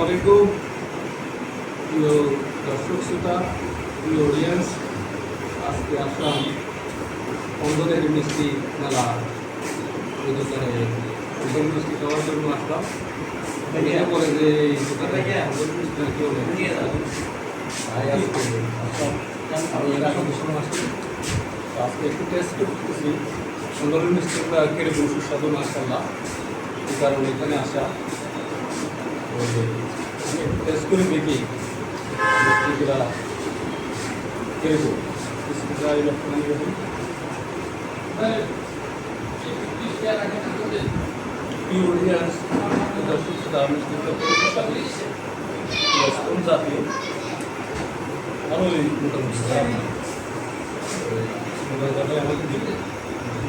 আলাইকুম প্রিয় দর্শক শ্রোতা, প্রিয় অডিয়েন্স। আজকে আসলাম অন্ধদের মিষ্টি মেলা প্রদর্শনে মিষ্টি খাওয়ার জন্য আসলাম। এটা বলে যে এই দোকানে মিষ্টি কেউ নেই, তাই আজকে আসলাম। আমি এর আগে ভীষণ আসছি, আজকে একটু টেস্ট করতেছি অন্ধদের মিষ্টিগুলো কিরকম সুস্বাদু মাশাআল্লাহ। এই কারণে এখানে আসা। আমি একটু টেস্ট করে দেখি মিষ্টিগুলা কিরকম। বিসমিল্লাহ রহমানির রহিম। প্রিয় অডিয়েন্স, দর্শক শ্রোতা, মিষ্টিগুলো কোন জাতীয় ভালোই মোটামুটি আমাকে দিবে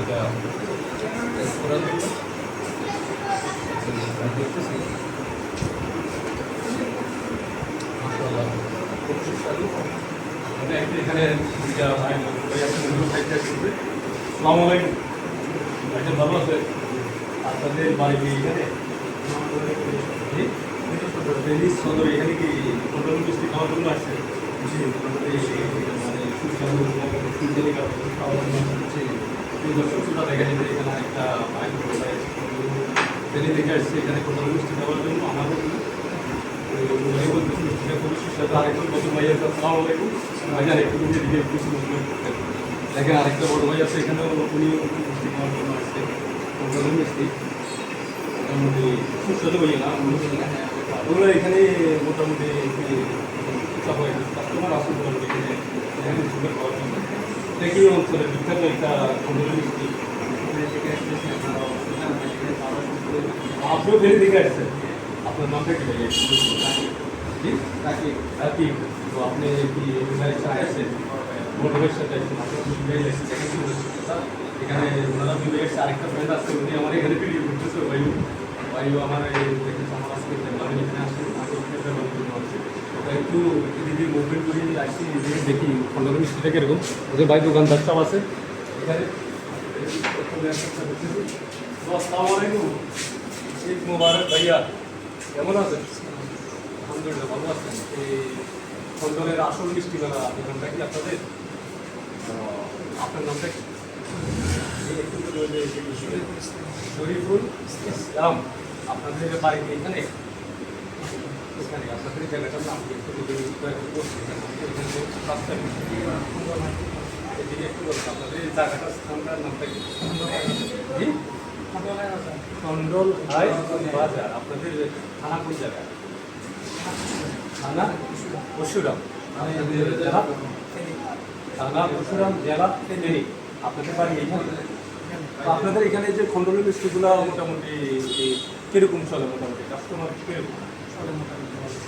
এটা টেস্ট করার জন্য দেখতেছি। খুব সুস্বাদু। এখানে আসসালামু আলাইকুম, ভাইজান ভালো আছে? আপনাদের বাড়ি কি এখানে সদর? এখানে কি হোটেল মিষ্টি খাওয়ার জন্য আসছে? মানে সুস্বাদু খাওয়ার জন্য আসছে। দর্শক শ্রোতা দেখেন যে এখানে একটা দিল্লি থেকে আসছে এখানে হোটেল মিষ্টি খাওয়ার জন্য। আমাদের মিষ্টিটা খুবই সুস্বাদু। আরেকজন নতুন ভাই আছে, আসসালামু আলাইকুম ভাইজান। একটু দেখেন আরেকটা বড় ভাই আছে, এখানেও উনি মিষ্টি খাওয়ার জন্য আসছে। হোটেল মিষ্টি মোটামুটি সুস্বাদু হয়ে না ওগুলো এখানে মোটামুটি কাস্টমার আসুন মোটামুটি এখানে সুন্দর খাওয়ার জন্য। দেখি অঞ্চলের বিখ্যাত একটা হোটেল মিষ্টি। আপনিও ফেরি দেখে আসছেন? আপনার নামটা কি ভাই? জি রাকিব। তো আপনি কি আসছেন? বন্ধুদের সাথে এখানে ওনারা মিলে এসছে। আরেকটা ফ্রেন্ড আছে, উনি আমার এখানে ভিডিও করতেছে। ভাইও আমার দেখেছে আমার আজকে আমি এখানে আসছি, একটু দিদি মুভমেন্ট করি আসছি দেখি খন্ডন মিষ্টিটা কিরকম। ওদের ভাই দোকানদার সব আছে এখানে। আসসালামু আলাইকুম, ঈদ মুবারক ভাইয়া, কেমন আছেন? আলহামদুলিল্লাহ ভালো আছেন। এই খন্ডনের আসল মিষ্টি মেলা দোকানটা কি আপনাদের? আপনার নামটা কি? শরীফুল ইসলাম। আপনাদের বাড়ি এখানে? এখানে আপনাদের জায়গাটার নাম কি? একটু এদিকে একটু বলুন আপনাদের জায়গাটার স্থানটার নামটা কি? জি খন্ডল হাই বাজার। আপনাদের থানা কোন জায়গায়? থানা পরশুরাম। থানা পরশুরাম, জেলা ফেনী। আপনাদের বাড়ি এখানে? আপনাদের এখানে যে খন্ডলের মিষ্টিগুলো মোটামুটি কীরকম চলে? মোটামুটি কাস্টমার কীরকম?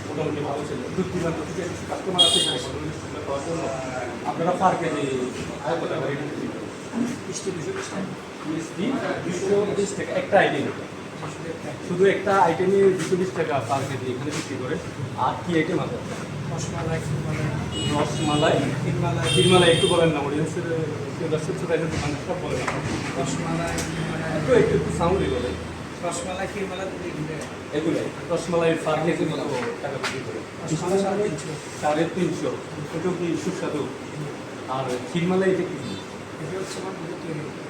মোটামুটি ভালো ছিল। দূর দূরান্ত থেকে কাস্টমার আছে এখানে খন্ডল মিষ্টিগুলো খাওয়ার জন্য। আপনারা পার কেজি আয় কত করে? মিষ্টি 220 টাকা একটা আইটেম। শুধু একটা আইটেমে 220 টাকা পার কেজি এখানে বিক্রি করে। আর কি আইটেম আছে? রসমালাই, ক্ষীরমালাই একটু বলেন না, অডিয়েন্সের দর্শক শ্রোতাদের দোকানে সব বলেন না। রসমালাই একটু সাউন্ডই বলেন। রসমালাই ক্ষীরমালাই এগুলোই রসমালাই পার কেজি কত টাকা বিক্রি করে? 350। এটা কি সুস্বাদু? আর ক্ষীরমালাই এটা কি? এটা হচ্ছে আমার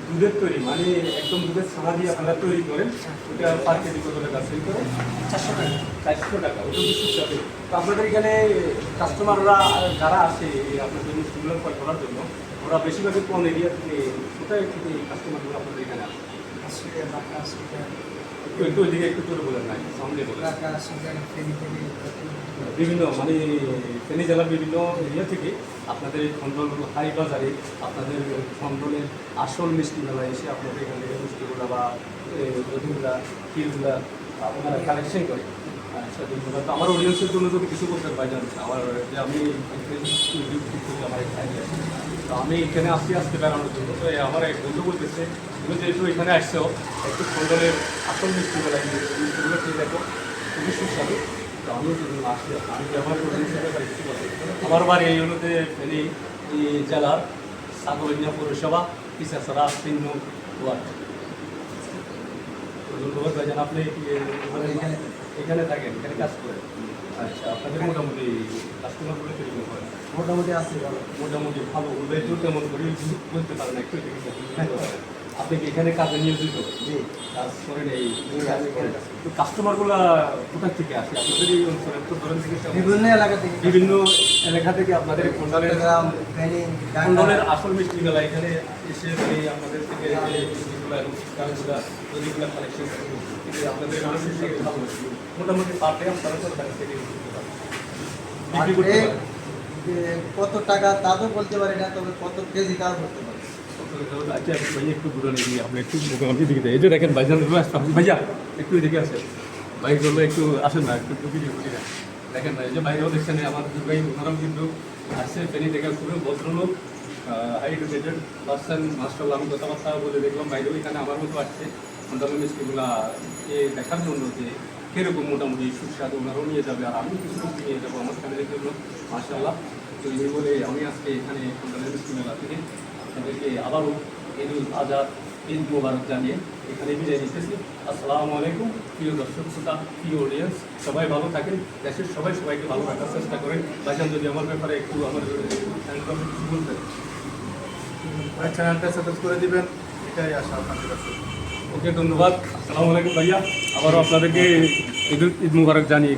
দুধের তৈরি, মানে একদম দুধের ছানা দিয়ে আপনারা তৈরি করেন। ওটা পার কেজি কত টাকা সেল করেন? 400 টাকা। 400 টাকা। ওটা কি সুস্বাদু? তো আপনাদের এখানে কাস্টমাররা যারা আসে আপনাদের মিষ্টিগুলো ক্রয় করার জন্য, ওরা বেশিরভাগই কোন এরিয়া থেকে, কোথায় থেকে কাস্টমারগুলো আপনাদের এখানে আসে? একটু ওইদিকে একটু জোরে বলেন না, সামনে বলেন। বিভিন্ন মানে ফেনী জেলার বিভিন্ন এরিয়া থেকে আপনাদের এই খন্ডল হাই বাজারে আপনাদের খন্ডলের আসল মিষ্টি মেলায় এসে আপনাদের এখান থেকে মিষ্টিগুলা বা দধিগুলা ক্ষীরগুলা আপনারা কালেকশন করে। আচ্ছা ধন্যবাদ। আমার অডিয়েন্সের জন্য যদি কিছু বলতে পারেন, আমার যে আমি ইউটিউব থেকে আমার আইডিয়া, তো আমি এখানে আসতে বেড়ানোর জন্য। তো আমার এক বন্ধু বলতেছে তুমি যেহেতু এখানে আসছো, একটু খন্ডলের আসল মিষ্টি মেলায় মিষ্টিগুলো খেয়ে দেখো, খুবই সুস্বাদু। তো আমি যদি আসলে আমি ব্যবহার করি আমার বাড়ি এই হলোতে ফেনী জেলার সাগরিয়া পৌরসভা পিসাছড়া 3 নং ওয়ার্ড। ধন্যবাদ ভাইজান, আপনি এখানে থাকেন, এখানে কাজ করেন। আচ্ছা, আপনাদের মোটামুটি কাস্টমারগুলো কিরকম হয়? মোটামুটি আছে ভালো। মোটামুটি ভালো, উদয়পুর কেমন করে বলতে পারেন একটু যদি বলতে পারেন। আপনি কি এখানে কাজে নিয়োজিত? জি। কাজ করেন এই আমি করে থাকি। তো কাস্টমারগুলা কোথা থেকে আসে আপনাদের এই অঞ্চলে? তো ধরেন থেকে বিভিন্ন এলাকা থেকে বিভিন্ন এলাকা থেকে আপনাদের খন্ডলের চট্টগ্রাম, ফেনী, ঢাকা। খন্ডলের আসল মিষ্টি মেলা এখানে এসে এই আপনাদের থেকে যে মিষ্টিগুলো এবং কাগজগুলো তৈরিগুলো কালেকশন আপনাদের মানুষের সাথে ভালো মোটামুটি পার ডে আপনারা কত টাকা থেকে বিক্রি করতে পারেন? যে কত টাকা তা তো বলতে পারি না, তবে কত কেজি তাও বলতে পারি। আচ্ছা ভাইয়া একটু ঘুরে নিয়ে আপনি একটু মোটামুটি দিকে এই যে দেখেন ভাইজান ভাইয়া একটু এদিকে আসেন, বাইক করলে একটু আসেন না, একটু ভিডিও করি না। দেখেন না এই যে বাইরেও দেখছেন আমার দুর্গাই ওনারাও কিন্তু আসছে ফেনি থেকে খুবই ভদ্রলোক, হাই এডুকেটেড পার্সন। মাস্টার আমি কথাবার্তা বলে দেখলাম বাইরেও এখানে আমার মতো আসছে মোটামুটি মিষ্টিগুলা দেখার জন্য যে কীরকম মোটামুটি সুস্বাদু ওনারাও নিয়ে যাবে আর আমি কিছু মিষ্টি নিয়ে যাবো আমার ফ্যামিলির জন্য মাশাআল্লাহ। তো এই বলে আমি আজকে এখানে সন্তানের মিষ্টি মেলা থেকে আপনাদেরকে আবারও ঈদুল আজহা ঈদ মোবারক জানিয়ে এখানে বিদায় নিতেছি। আসসালামু আলাইকুম প্রিয় দর্শক শ্রোতা, প্রিয় অডিয়েন্স, সবাই ভালো থাকেন, দেশের সবাই সবাইকে ভালো রাখার চেষ্টা করেন। ভাইজান যদি আমার ব্যাপারে একটু আমার চ্যানেলটা কিছু বলতেন। চ্যানেলটা সাবস্ক্রাইব করে দিবেন, এটাই আশা আপনাদের কাছে। ওকে, ধন্যবাদ। আসসালামু আলাইকুম ভাইয়া, আবারও আপনাদেরকে ঈদ মুবারক জানিয়ে